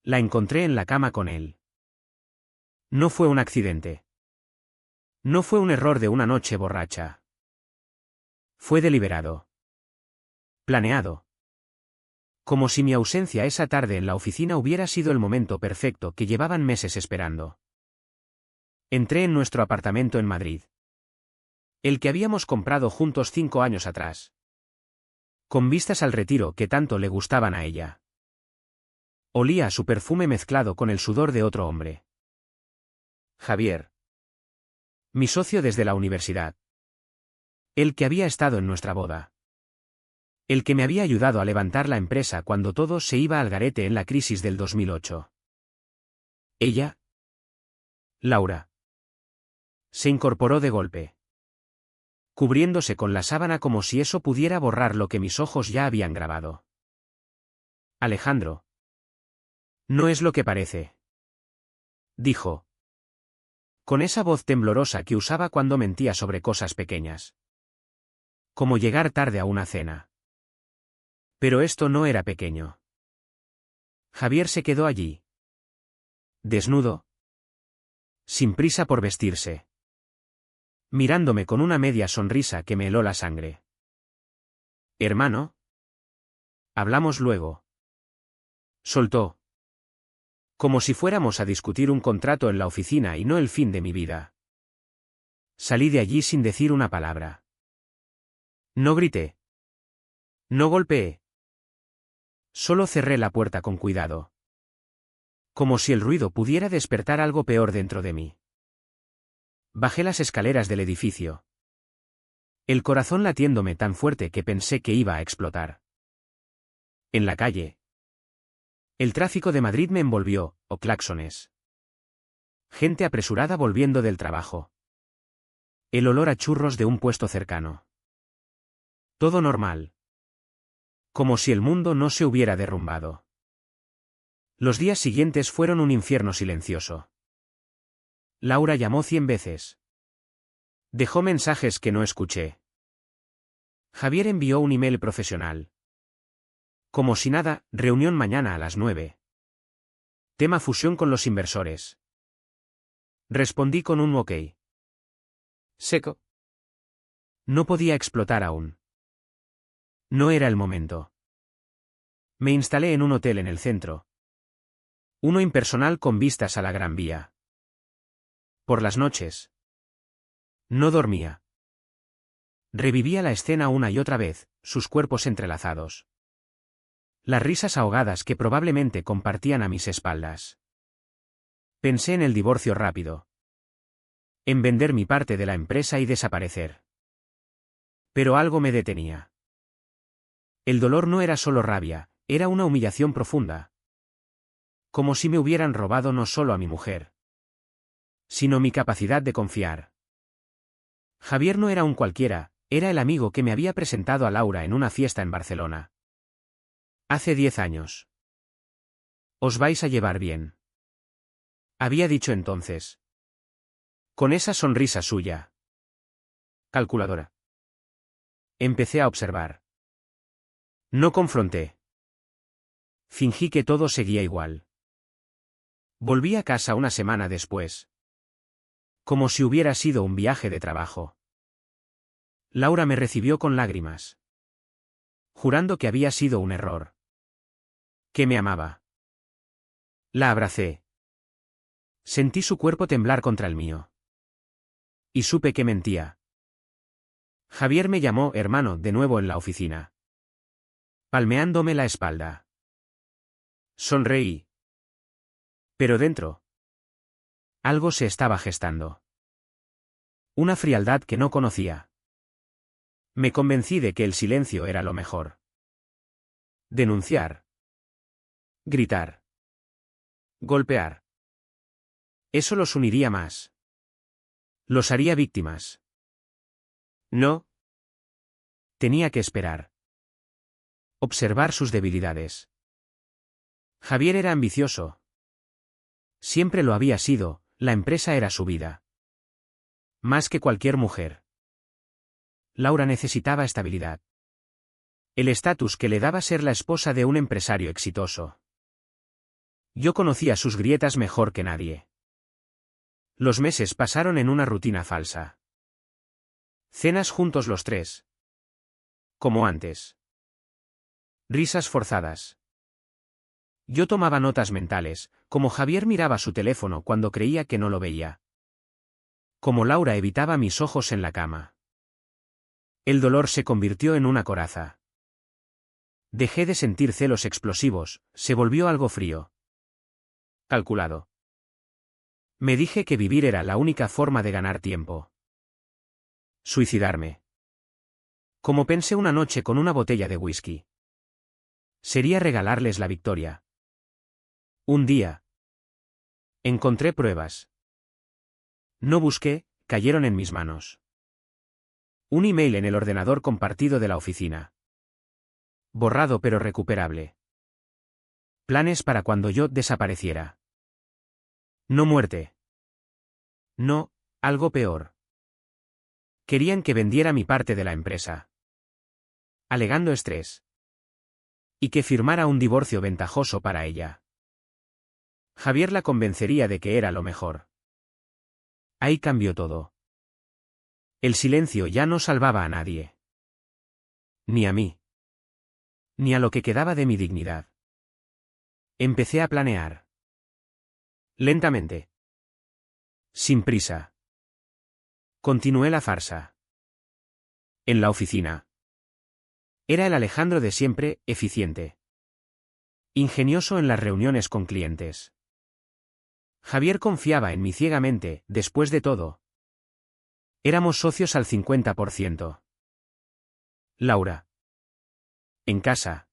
La encontré en la cama con él. No fue un accidente. No fue un error de una noche borracha. Fue deliberado. Planeado. Como si mi ausencia esa tarde en la oficina hubiera sido el momento perfecto que llevaban meses esperando. Entré en nuestro apartamento en Madrid. El que habíamos comprado juntos 5 años atrás. Con vistas al retiro que tanto le gustaban a ella. Olía a su perfume mezclado con el sudor de otro hombre. Javier. Mi socio desde la universidad. El que había estado en nuestra boda. El que me había ayudado a levantar la empresa cuando todo se iba al garete en la crisis del 2008. Ella. Laura. Se incorporó de golpe. Cubriéndose con la sábana como si eso pudiera borrar lo que mis ojos ya habían grabado. Alejandro. No es lo que parece. Dijo. Con esa voz temblorosa que usaba cuando mentía sobre cosas pequeñas. Como llegar tarde a una cena. Pero esto no era pequeño. Javier se quedó allí. Desnudo. Sin prisa por vestirse. Mirándome con una media sonrisa que me heló la sangre. Hermano. Hablamos luego. Soltó. Como si fuéramos a discutir un contrato en la oficina y no el fin de mi vida. Salí de allí sin decir una palabra. No grité. No golpeé. Solo cerré la puerta con cuidado. Como si el ruido pudiera despertar algo peor dentro de mí. Bajé las escaleras del edificio. El corazón latiéndome tan fuerte que pensé que iba a explotar. En la calle. El tráfico de Madrid me envolvió, o claxones. Gente apresurada volviendo del trabajo. El olor a churros de un puesto cercano. Todo normal. Como si el mundo no se hubiera derrumbado. Los días siguientes fueron un infierno silencioso. Laura llamó 100 veces. Dejó mensajes que no escuché. Javier envió un email profesional. Como si nada, reunión mañana a las 9. Tema fusión con los inversores. Respondí con un ok. Seco. No podía explotar aún. No era el momento. Me instalé en un hotel en el centro. Uno impersonal con vistas a la Gran Vía. Por las noches. No dormía. Revivía la escena una y otra vez, sus cuerpos entrelazados. Las risas ahogadas que probablemente compartían a mis espaldas. Pensé en el divorcio rápido. En vender mi parte de la empresa y desaparecer. Pero algo me detenía. El dolor no era solo rabia, era una humillación profunda. Como si me hubieran robado no solo a mi mujer, sino mi capacidad de confiar. Javier no era un cualquiera, era el amigo que me había presentado a Laura en una fiesta en Barcelona. Hace 10 años. Os vais a llevar bien. Había dicho entonces. Con esa sonrisa suya. Calculadora. Empecé a observar. No confronté. Fingí que todo seguía igual. Volví a casa una semana después. Como si hubiera sido un viaje de trabajo. Laura me recibió con lágrimas. Jurando que había sido un error. Que me amaba. La abracé. Sentí su cuerpo temblar contra el mío. Y supe que mentía. Javier me llamó hermano de nuevo en la oficina. Palmeándome la espalda. Sonreí. Pero dentro. Algo se estaba gestando. Una frialdad que no conocía. Me convencí de que el silencio era lo mejor. Denunciar. Gritar. Golpear. Eso los uniría más. Los haría víctimas. No. Tenía que esperar. Observar sus debilidades. Javier era ambicioso. Siempre lo había sido, la empresa era su vida. Más que cualquier mujer. Laura necesitaba estabilidad. El estatus que le daba ser la esposa de un empresario exitoso. Yo conocía sus grietas mejor que nadie. Los meses pasaron en una rutina falsa. Cenas juntos los tres. Como antes. Risas forzadas. Yo tomaba notas mentales, como Javier miraba su teléfono cuando creía que no lo veía. Como Laura evitaba mis ojos en la cama. El dolor se convirtió en una coraza. Dejé de sentir celos explosivos, se volvió algo frío. Calculado. Me dije que vivir era la única forma de ganar tiempo. Suicidarme. Como pensé una noche con una botella de whisky. Sería regalarles la victoria. Un día. Encontré pruebas. No busqué, cayeron en mis manos. Un email en el ordenador compartido de la oficina. Borrado pero recuperable. Planes para cuando yo desapareciera. No muerte. No, algo peor. Querían que vendiera mi parte de la empresa. Alegando estrés. Y que firmara un divorcio ventajoso para ella. Javier la convencería de que era lo mejor. Ahí cambió todo. El silencio ya no salvaba a nadie. Ni a mí. Ni a lo que quedaba de mi dignidad. Empecé a planear. Lentamente. Sin prisa. Continué la farsa. En la oficina. Era el Alejandro de siempre, eficiente. Ingenioso en las reuniones con clientes. Javier confiaba en mí ciegamente, después de todo. Éramos socios al 50%. Laura. En casa.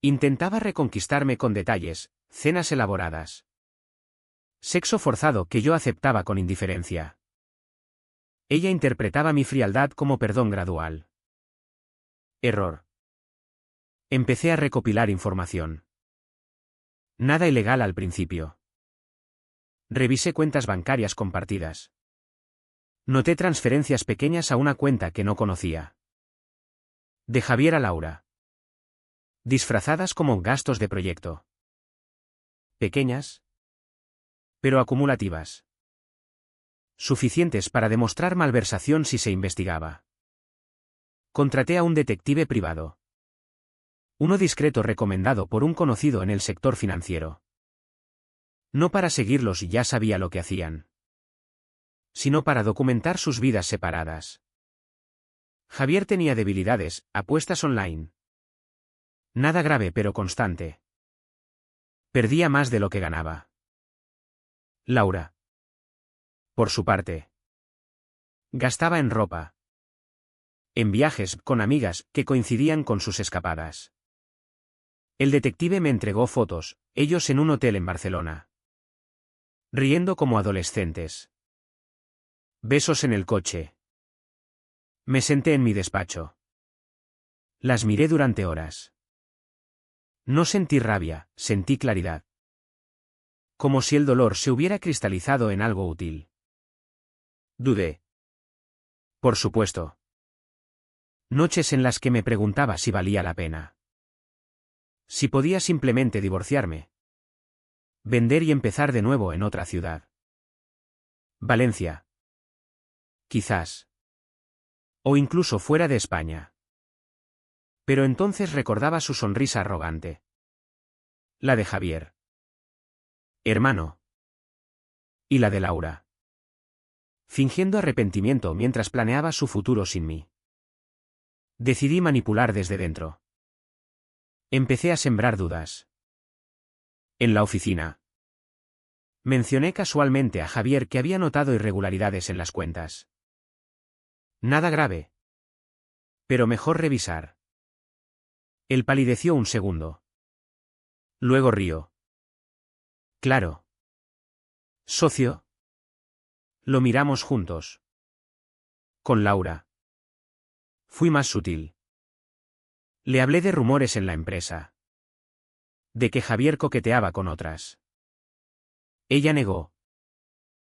Intentaba reconquistarme con detalles, cenas elaboradas. Sexo forzado que yo aceptaba con indiferencia. Ella interpretaba mi frialdad como perdón gradual. Error. Empecé a recopilar información. Nada ilegal al principio. Revisé cuentas bancarias compartidas. Noté transferencias pequeñas a una cuenta que no conocía. De Javier a Laura. Disfrazadas como gastos de proyecto. Pequeñas, pero acumulativas. Suficientes para demostrar malversación si se investigaba. Contraté a un detective privado. Uno discreto recomendado por un conocido en el sector financiero. No para seguirlos, ya sabía lo que hacían. Sino para documentar sus vidas separadas. Javier tenía debilidades, apuestas online. Nada grave pero constante. Perdía más de lo que ganaba. Laura. Por su parte. Gastaba en ropa. En viajes con amigas que coincidían con sus escapadas. El detective me entregó fotos, ellos en un hotel en Barcelona. Riendo como adolescentes. Besos en el coche. Me senté en mi despacho. Las miré durante horas. No sentí rabia, sentí claridad. Como si el dolor se hubiera cristalizado en algo útil. Dudé. Por supuesto. Noches en las que me preguntaba si valía la pena. Si podía simplemente divorciarme. Vender y empezar de nuevo en otra ciudad. Valencia. Quizás. O incluso fuera de España. Pero entonces recordaba su sonrisa arrogante. La de Javier. Hermano. Y la de Laura. Fingiendo arrepentimiento mientras planeaba su futuro sin mí. Decidí manipular desde dentro. Empecé a sembrar dudas. En la oficina. Mencioné casualmente a Javier que había notado irregularidades en las cuentas. Nada grave. Pero mejor revisar. Él palideció un segundo. Luego rió. Claro. ¿Socio? Lo miramos juntos. Con Laura. Fui más sutil. Le hablé de rumores en la empresa. De que Javier coqueteaba con otras. Ella negó.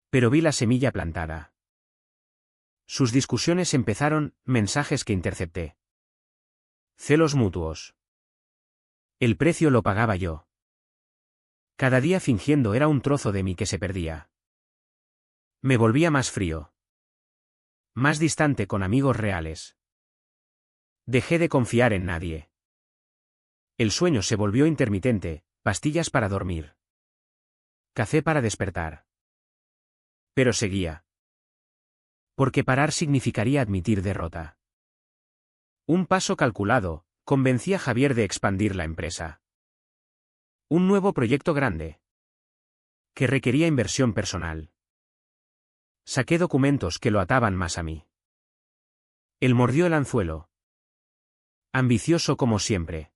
Pero vi la semilla plantada. Sus discusiones empezaron, mensajes que intercepté. Celos mutuos. El precio lo pagaba yo. Cada día fingiendo era un trozo de mí que se perdía. Me volvía más frío. Más distante con amigos reales. Dejé de confiar en nadie. El sueño se volvió intermitente, pastillas para dormir. Café para despertar. Pero seguía. Porque parar significaría admitir derrota. Un paso calculado, convencía a Javier de expandir la empresa. Un nuevo proyecto grande. Que requería inversión personal. Saqué documentos que lo ataban más a mí. Él mordió el anzuelo. Ambicioso como siempre.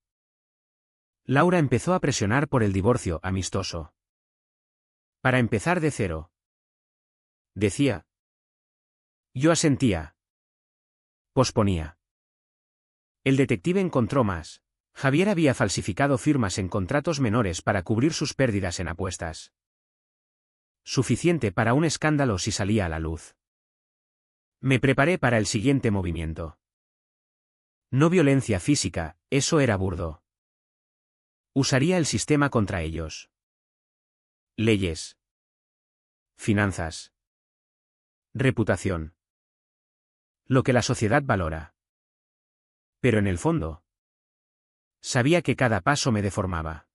Laura empezó a presionar por el divorcio amistoso. Para empezar de cero. Decía. Yo asentía. Posponía. El detective encontró más. Javier había falsificado firmas en contratos menores para cubrir sus pérdidas en apuestas. Suficiente para un escándalo si salía a la luz. Me preparé para el siguiente movimiento. No violencia física, eso era burdo. Usaría el sistema contra ellos. Leyes. Finanzas. Reputación. Lo que la sociedad valora. Pero en el fondo. Sabía que cada paso me deformaba.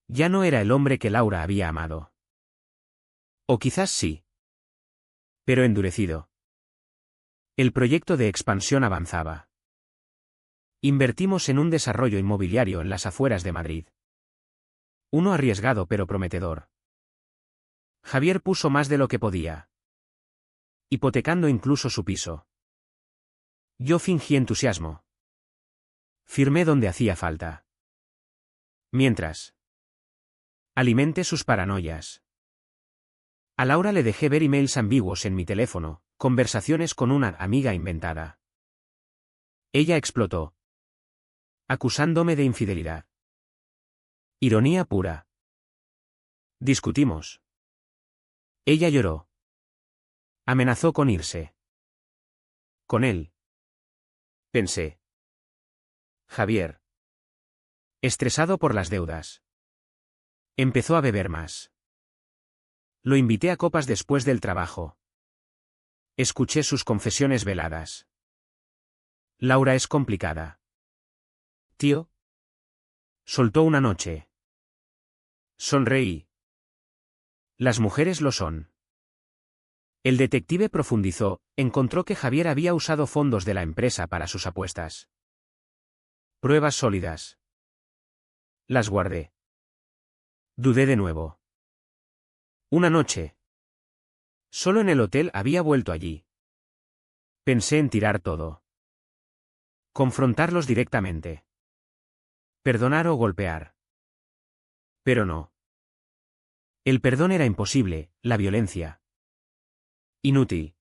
Ya no era el hombre que Laura había amado. O quizás sí. Pero endurecido. El proyecto de expansión avanzaba. Invertimos en un desarrollo inmobiliario en las afueras de Madrid. Uno arriesgado pero prometedor. Javier puso más de lo que podía. Hipotecando incluso su piso. Yo fingí entusiasmo. Firmé donde hacía falta. Mientras. Alimenté sus paranoias. A Laura le dejé ver emails ambiguos en mi teléfono, conversaciones con una amiga inventada. Ella explotó. Acusándome de infidelidad. Ironía pura. Discutimos. Ella lloró. Amenazó con irse. Con él. Pensé. Javier. Estresado por las deudas. Empezó a beber más. Lo invité a copas después del trabajo. Escuché sus confesiones veladas. Laura es complicada. Tío. Soltó una noche. Sonreí. Las mujeres lo son. El detective profundizó, encontró que Javier había usado fondos de la empresa para sus apuestas. Pruebas sólidas. Las guardé. Dudé de nuevo. Una noche. Solo en el hotel había vuelto allí. Pensé en tirar todo. Confrontarlos directamente. Perdonar o golpear. Pero no. El perdón era imposible, la violencia. Inútil.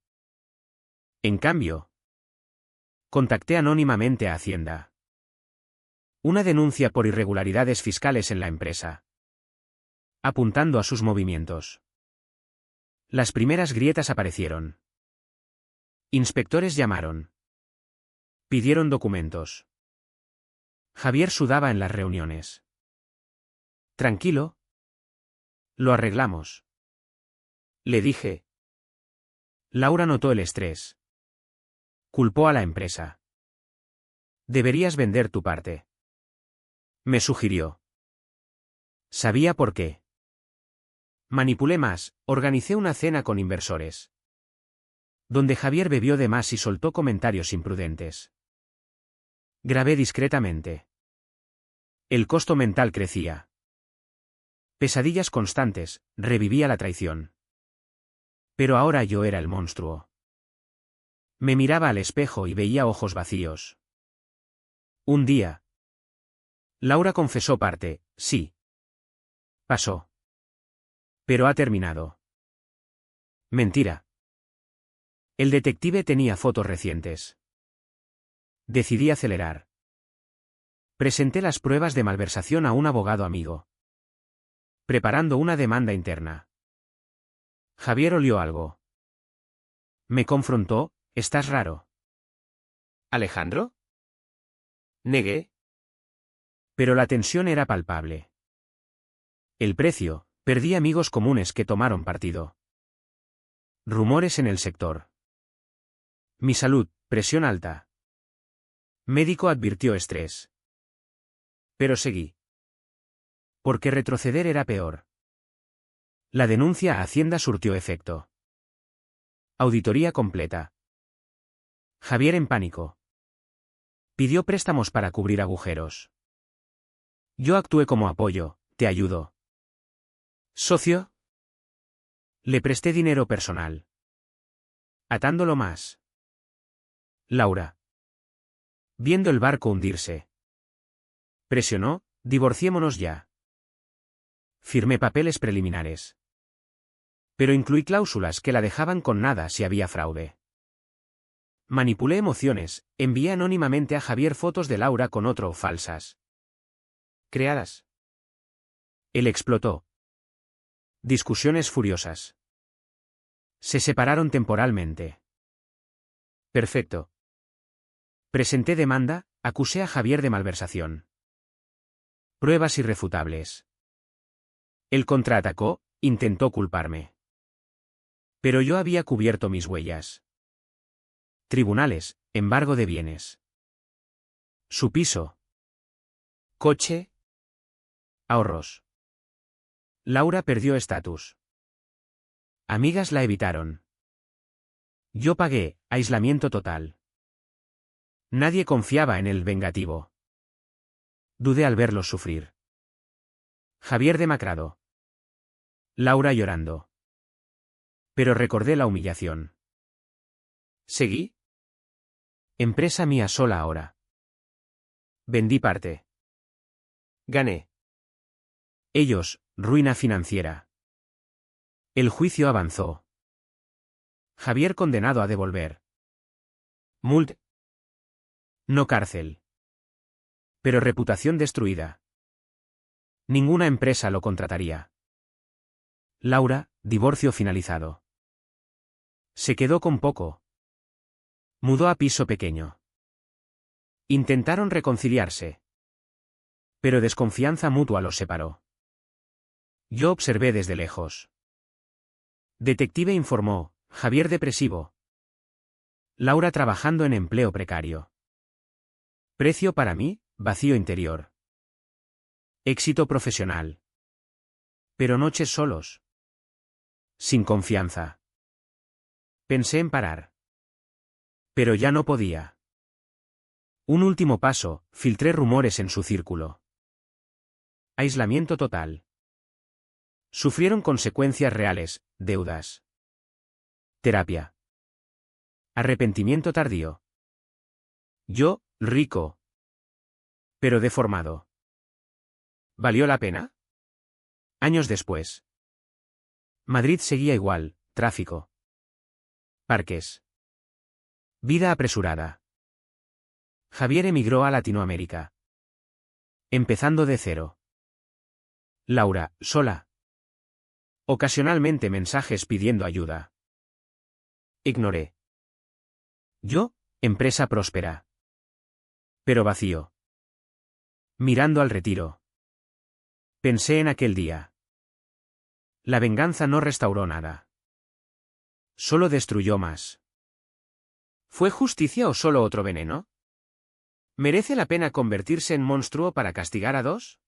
En cambio. Contacté anónimamente a Hacienda. Una denuncia por irregularidades fiscales en la empresa. Apuntando a sus movimientos. Las primeras grietas aparecieron. Inspectores llamaron. Pidieron documentos. Javier sudaba en las reuniones. Tranquilo. Lo arreglamos. Le dije. Laura notó el estrés. Culpó a la empresa. Deberías vender tu parte. Me sugirió. Sabía por qué. Manipulé más, organicé una cena con inversores. Donde Javier bebió de más y soltó comentarios imprudentes. Grabé discretamente. El costo mental crecía. Pesadillas constantes, revivía la traición. Pero ahora yo era el monstruo. Me miraba al espejo y veía ojos vacíos. Un día. Laura confesó parte, sí. Pasó. Pero ha terminado. Mentira. El detective tenía fotos recientes. Decidí acelerar. Presenté las pruebas de malversación a un abogado amigo. Preparando una demanda interna. Javier olió algo. Me confrontó, estás raro. ¿Alejandro? Negué. Pero la tensión era palpable. El precio, perdí amigos comunes que tomaron partido. Rumores en el sector. Mi salud, presión alta. Médico advirtió estrés. Pero seguí. Porque retroceder era peor. La denuncia a Hacienda surtió efecto. Auditoría completa. Javier en pánico. Pidió préstamos para cubrir agujeros. Yo actué como apoyo, te ayudo. ¿Socio? Le presté dinero personal. Atándolo más. Laura. Viendo el barco hundirse. Presionó, divorciémonos ya. Firmé papeles preliminares. Pero incluí cláusulas que la dejaban con nada si había fraude. Manipulé emociones, envié anónimamente a Javier fotos de Laura con otro falsas. Creadas. Él explotó. Discusiones furiosas. Se separaron temporalmente. Perfecto. Presenté demanda, acusé a Javier de malversación. Pruebas irrefutables. Él contraatacó, intentó culparme. Pero yo había cubierto mis huellas. Tribunales, embargo de bienes. Su piso. Coche. Ahorros. Laura perdió estatus. Amigas la evitaron. Yo pagué, aislamiento total. Nadie confiaba en el vengativo. Dudé al verlos sufrir. Javier demacrado. Laura llorando. Pero recordé la humillación. ¿Seguí? Empresa mía sola ahora. Vendí parte. Gané. Ellos, ruina financiera. El juicio avanzó. Javier condenado a devolver. Mult. No cárcel. Pero reputación destruida. Ninguna empresa lo contrataría. Laura, divorcio finalizado. Se quedó con poco. Mudó a piso pequeño. Intentaron reconciliarse. Pero desconfianza mutua los separó. Yo observé desde lejos. Detective informó, Javier depresivo. Laura trabajando en empleo precario. Precio para mí, vacío interior. Éxito profesional. Pero noches solos. Sin confianza. Pensé en parar. Pero ya no podía. Un último paso, filtré rumores en su círculo. Aislamiento total. Sufrieron consecuencias reales, deudas. Terapia. Arrepentimiento tardío. Yo, rico. Pero deformado. ¿Valió la pena? Años después. Madrid seguía igual, tráfico. Parques. Vida apresurada. Javier emigró a Latinoamérica. Empezando de cero. Laura, sola. Ocasionalmente mensajes pidiendo ayuda. Ignoré. Yo, empresa próspera. Pero vacío. Mirando al retiro. Pensé en aquel día. La venganza no restauró nada. Solo destruyó más. ¿Fue justicia o solo otro veneno? ¿Merece la pena convertirse en monstruo para castigar a dos?